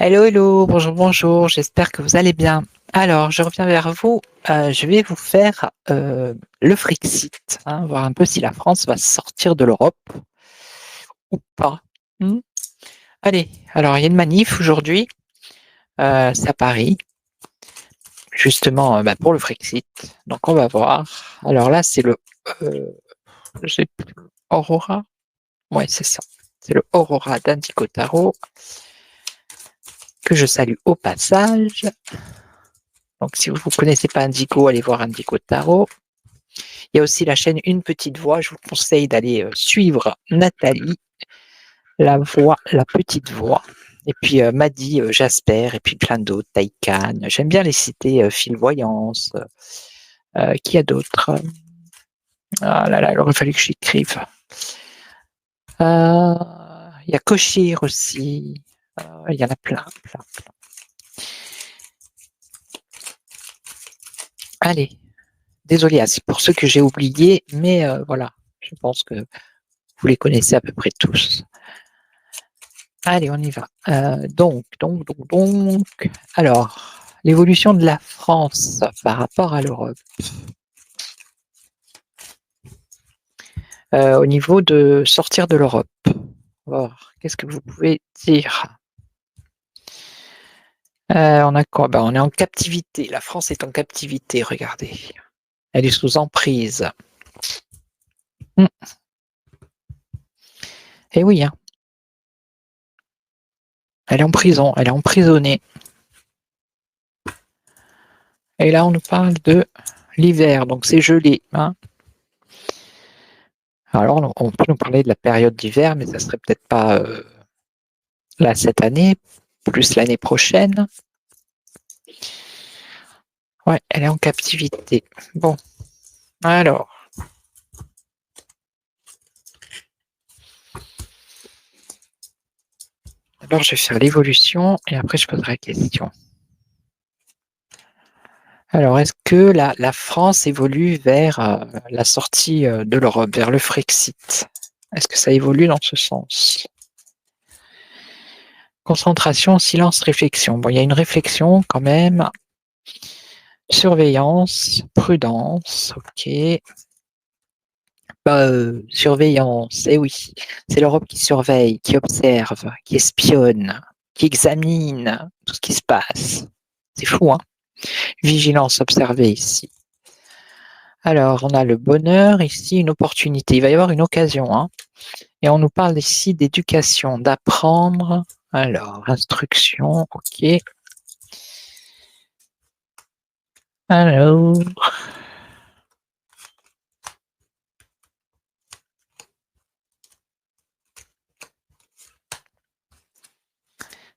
Hello, hello, bonjour, bonjour, j'espère que vous allez bien. Alors, je reviens vers vous, je vais vous faire le Frexit, hein, voir un peu si la France va sortir de l'Europe ou pas. Hmm. Allez, alors il y a une manif aujourd'hui, c'est à Paris, justement pour le Frexit, donc on va voir. Alors là, c'est le j'ai plus- Aurora, ouais, c'est ça, c'est le Aurora d'Indigo Tarot, que je salue au passage. Donc, si vous ne connaissez pas Indigo, allez voir Indigo Tarot. Il y a aussi la chaîne Une Petite Voix. Je vous conseille d'aller suivre Nathalie, la voix, la petite voix. Et puis Maddy, Jasper, et puis plein d'autres, Taïkan. J'aime bien les citer, Phil Voyance. Qui a d'autres? Ah là là, il aurait fallu que j'écrive. Il y a Cochir aussi. Il y en a plein, plein, plein. Allez, désolé pour ceux que j'ai oubliés, mais voilà, je pense que vous les connaissez à peu près tous. Allez, on y va. Donc. Alors, l'évolution de la France par rapport à l'Europe. Au niveau de sortir de l'Europe. Alors, qu'est-ce que vous pouvez dire? On a quoi? On est en captivité. La France est en captivité, regardez. Elle est sous emprise. Eh oui, hein. Elle est en prison, elle est emprisonnée. Et là, on nous parle de l'hiver, donc c'est gelé. Hein. Alors, on peut nous parler de la période d'hiver, mais ça serait peut-être pas là cette année, plus l'année prochaine. Ouais, elle est en captivité. Bon, alors. D'abord, je vais faire l'évolution et après, je poserai la question. Alors, est-ce que la France évolue vers la sortie de l'Europe, vers le Frexit? Est-ce que ça évolue dans ce sens? Concentration, silence, réflexion. Bon, il y a une réflexion quand même. Surveillance, prudence, ok. Surveillance, eh oui. C'est l'Europe qui surveille, qui observe, qui espionne, qui examine tout ce qui se passe. C'est fou, hein? Vigilance observée ici. Alors, on a le bonheur, ici, une opportunité. Il va y avoir une occasion, hein. Et on nous parle ici d'éducation, d'apprendre. Alors, instruction, ok. Alors,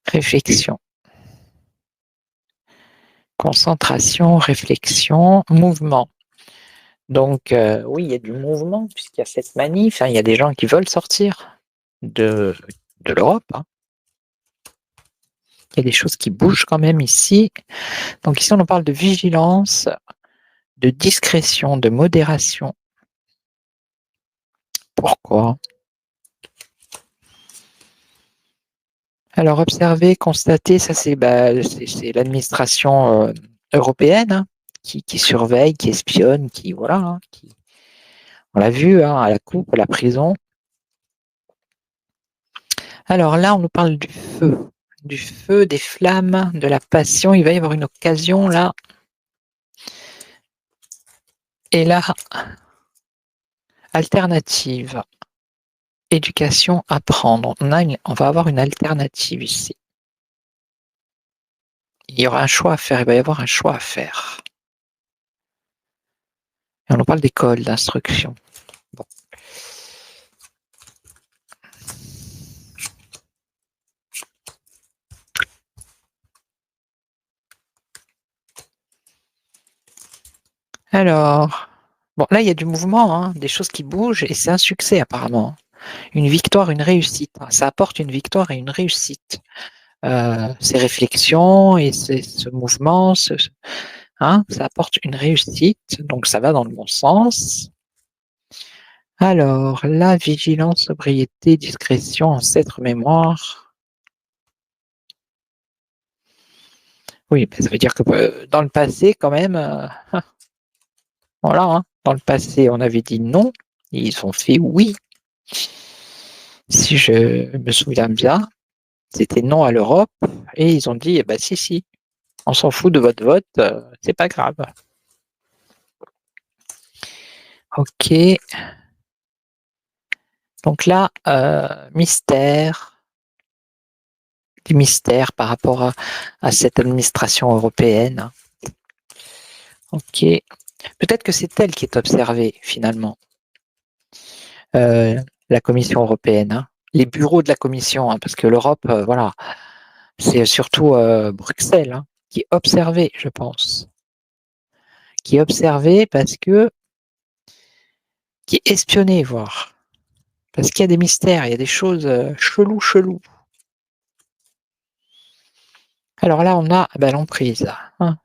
réflexion. Concentration, réflexion, mouvement. Donc, oui, il y a du mouvement puisqu'il y a cette manif. Hein, il y a des gens qui veulent sortir de l'Europe. Hein. Il y a des choses qui bougent quand même ici. Donc ici, on nous parle de vigilance, de discrétion, de modération. Pourquoi? Alors, observer, constater, ça c'est l'administration européenne hein, qui surveille, qui espionne, qui voilà, hein, on l'a vu hein, à la coupe, à la prison. Alors là, on nous parle du feu, des flammes, de la passion. Il va y avoir une occasion là. Et là, alternative, éducation, apprendre. On va avoir une alternative ici. il y aura un choix à faire, il va y avoir un choix à faire. Et on en parle d'école, d'instruction. Bon. Alors, bon, là, il y a du mouvement, hein, des choses qui bougent, et c'est un succès apparemment. Une victoire, une réussite. Ça apporte une victoire et une réussite. Ces réflexions et ce mouvement, hein, ça apporte une réussite, donc ça va dans le bon sens. Alors, la vigilance, sobriété, discrétion, ancêtre, mémoire. Oui, ça veut dire que dans le passé, quand même, voilà, hein, dans le passé, on avait dit non, et ils ont fait oui. Si je me souviens bien, c'était non à l'Europe, et ils ont dit, eh ben, si, on s'en fout de votre vote, c'est pas grave. Ok. Donc là, mystère, des mystères par rapport à cette administration européenne. Ok. Peut-être que c'est elle qui est observée finalement, la Commission européenne, hein. Les bureaux de la Commission, hein, parce que l'Europe, voilà, c'est surtout Bruxelles, hein, qui est observée, je pense. Qui est observée parce que, qui est espionnée, voire. Parce qu'il y a des mystères, il y a des choses chelou. Alors là, on a l'emprise, hein.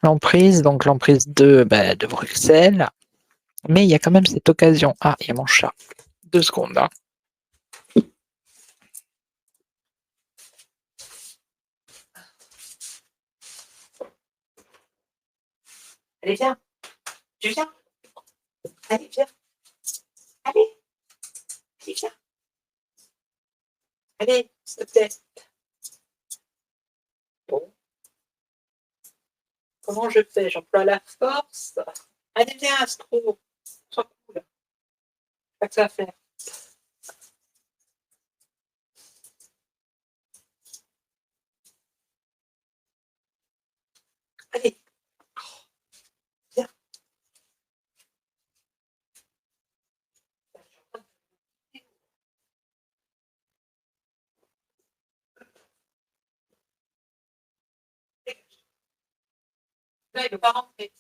L'emprise, donc l'emprise de Bruxelles. Mais il y a quand même cette occasion. Ah, il y a mon chat. 2 secondes. Hein. Allez, viens. Tu viens. Allez, viens. Allez. Allez, viens. Allez, s'il te plaît. Bon. Comment je fais? J'emploie la force. Allez, viens, Astro. Sois cool. Pas que ça à faire. Allez. Viens. Là, il ne veut pas rentrer.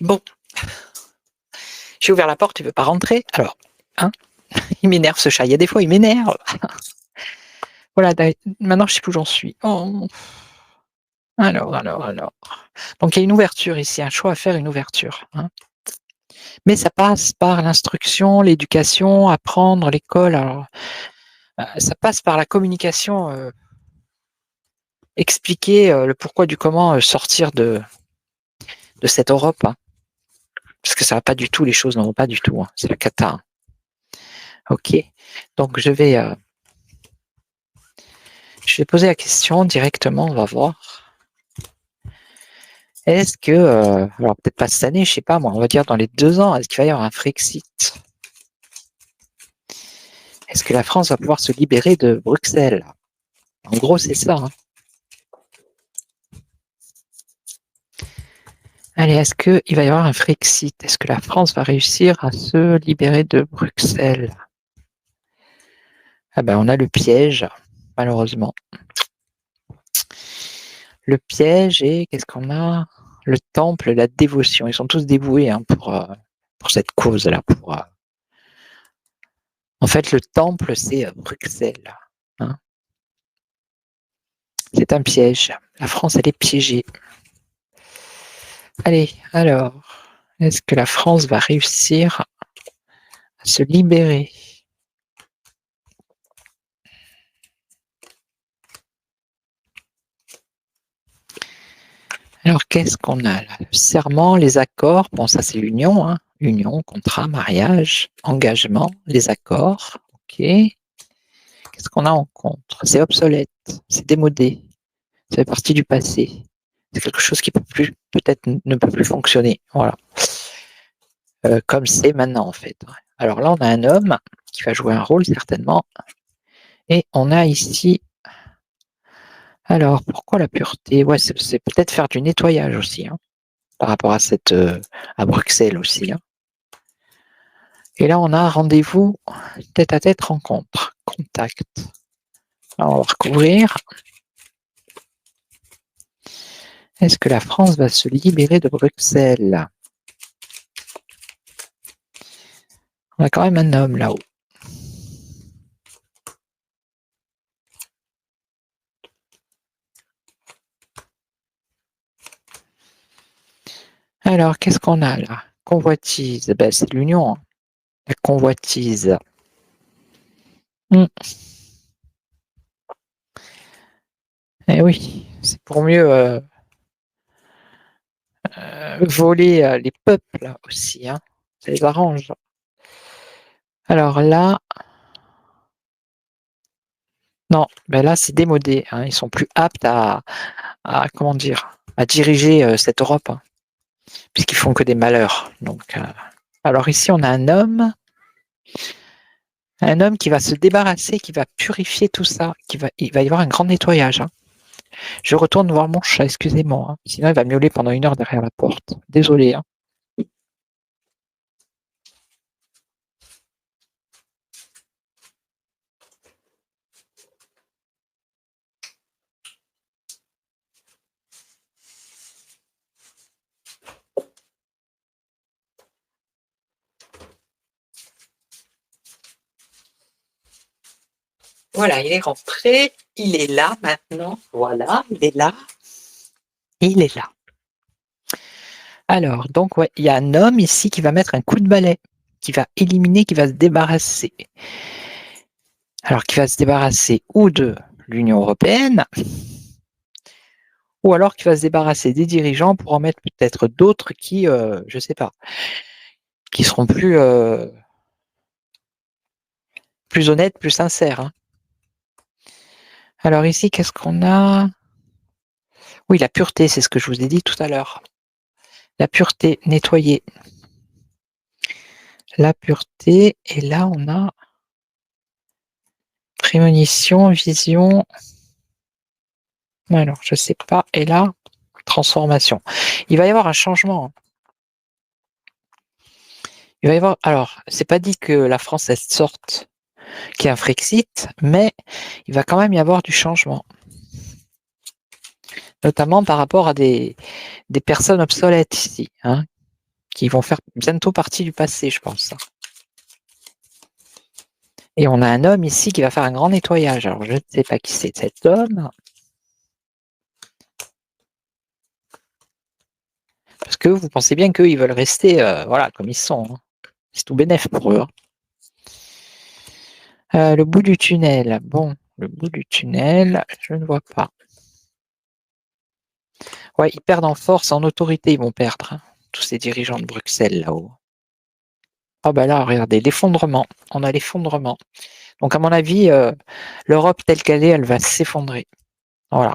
Bon. J'ai ouvert la porte, il ne veut pas rentrer. Alors, hein, il m'énerve ce chat. Il y a des fois, il m'énerve. Voilà, maintenant, je ne sais plus où j'en suis. Oh. Alors. Donc, il y a une ouverture ici, un choix à faire, une ouverture. Hein. Mais ça passe par l'instruction, l'éducation, apprendre, l'école. Alors, ça passe par la communication, expliquer le pourquoi du comment sortir de cette Europe. Hein. Parce que ça va pas du tout, les choses ne vont pas du tout. Hein. C'est la cata. Hein. Ok. Donc, je vais poser la question directement, on va voir. Est-ce que, alors peut-être pas cette année, je sais pas moi, on va dire dans les 2 ans, est-ce qu'il va y avoir un Frexit? Est-ce que la France va pouvoir se libérer de Bruxelles? En gros, c'est ça. Hein. Allez, est-ce qu'il va y avoir un Frexit? Est-ce que la France va réussir à se libérer de Bruxelles? Ah ben, on a le piège, malheureusement. Le piège et qu'est-ce qu'on a? Le temple, la dévotion. Ils sont tous dévoués hein, pour cette cause-là. En fait, le temple, c'est Bruxelles. Hein. C'est un piège. La France, elle est piégée. Allez, alors, est-ce que la France va réussir à se libérer? Alors, qu'est-ce qu'on a là? Le serment, les accords. Bon, ça, c'est l'union. Hein. Union, contrat, mariage, engagement, les accords. OK. Qu'est-ce qu'on a en contre? C'est obsolète. C'est démodé. Ça fait partie du passé. C'est quelque chose qui peut-être ne peut plus fonctionner. Voilà. Comme c'est maintenant, en fait. Alors là, on a un homme qui va jouer un rôle, certainement. Et on a ici... Alors, pourquoi la pureté? Ouais, c'est peut-être faire du nettoyage aussi, hein, par rapport à à Bruxelles aussi. Hein. Et là, on a un rendez-vous tête-à-tête rencontre, contact. Alors, on va recouvrir. Est-ce que la France va se libérer de Bruxelles? On a quand même un homme là-haut. Alors, qu'est-ce qu'on a là? Convoitise. Ben, c'est l'union. Hein. La convoitise. Eh oui, c'est pour mieux voler les peuples aussi. Hein. Ça les arrange. Alors là, non, ben là c'est démodé. Hein. Ils sont plus aptes comment dire, à diriger cette Europe, hein, puisqu'ils font que des malheurs. Donc, alors ici on a un homme qui va se débarrasser, qui va purifier tout ça, il va y avoir un grand nettoyage. Hein. Je retourne voir mon chat, excusez-moi. Hein. Sinon il va miauler pendant 1 heure derrière la porte. Désolé. Hein. Voilà, il est rentré, il est là maintenant. Voilà, il est là. Il est là. Alors, donc, ouais, il y a un homme ici qui va mettre un coup de balai, qui va éliminer, qui va se débarrasser. Alors, qui va se débarrasser ou de l'Union européenne, ou alors qui va se débarrasser des dirigeants pour en mettre peut-être d'autres qui, je sais pas, qui seront plus honnêtes, plus sincères. Hein. Alors ici, qu'est-ce qu'on a? Oui, la pureté, c'est ce que je vous ai dit tout à l'heure. La pureté, nettoyer. La pureté, et là, on a prémonition, vision. Alors, je sais pas. Et là, transformation. Il va y avoir un changement. Hein. Il va y avoir. Alors, c'est pas dit que la France elle sorte, qu'il y ait un Frexit, mais il va quand même y avoir du changement. Notamment par rapport à des personnes obsolètes ici, hein, qui vont faire bientôt partie du passé, je pense. Et on a un homme ici qui va faire un grand nettoyage. Alors, je ne sais pas qui c'est cet homme. Parce que vous pensez bien qu'eux, ils veulent rester voilà, comme ils sont. Hein. C'est tout bénef pour eux. Hein. Le bout du tunnel. Bon, le bout du tunnel, je ne vois pas. Ouais, ils perdent en force, en autorité, ils vont perdre. Hein, tous ces dirigeants de Bruxelles là-haut. Ah bah là, regardez, l'effondrement. On a l'effondrement. Donc à mon avis, l'Europe telle qu'elle est, elle va s'effondrer. Voilà.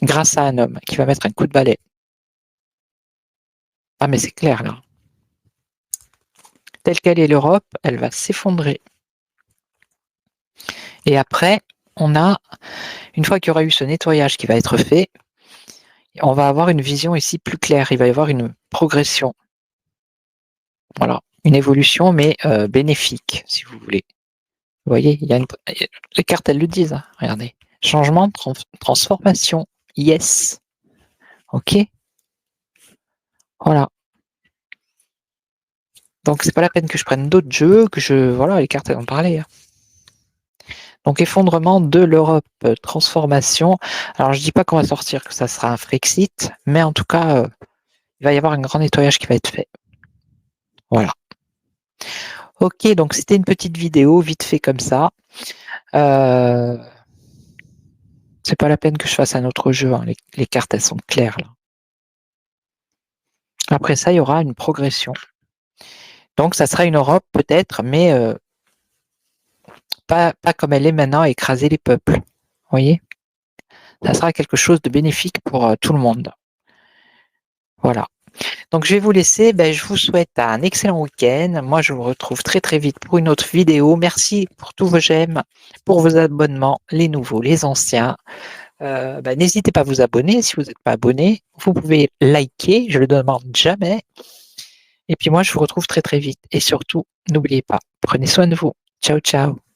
Grâce à un homme qui va mettre un coup de balai. Ah mais c'est clair là. Telle qu'elle est l'Europe, elle va s'effondrer. Et après, on a, une fois qu'il y aura eu ce nettoyage qui va être fait, on va avoir une vision ici plus claire. Il va y avoir une progression. Voilà. Une évolution, mais bénéfique, si vous voulez. Vous voyez, il y a les cartes, elles le disent. Hein, regardez. Changement, transformation. Yes. OK. Voilà. Donc, c'est pas la peine que je prenne d'autres jeux, voilà, les cartes, elles en parlaient. Hein. Donc, effondrement de l'Europe, transformation. Alors, je dis pas qu'on va sortir, que ça sera un Frexit, mais en tout cas, il va y avoir un grand nettoyage qui va être fait. Voilà. Ok, donc c'était une petite vidéo, vite fait comme ça. C'est pas la peine que je fasse un autre jeu, hein. Les cartes, elles sont claires là. Après ça, il y aura une progression. Donc, ça sera une Europe peut-être, mais pas comme elle est maintenant, à écraser les peuples. Vous voyez? ça sera quelque chose de bénéfique pour tout le monde. Voilà. Donc je vais vous laisser, je vous souhaite un excellent week-end. Moi, je vous retrouve très très vite pour une autre vidéo. Merci pour tous vos j'aime, pour vos abonnements, les nouveaux, les anciens. N'hésitez pas à vous abonner si vous n'êtes pas abonné. Vous pouvez liker, je ne le demande jamais. Et puis moi, je vous retrouve très très vite. Et surtout, n'oubliez pas, prenez soin de vous. Ciao, ciao.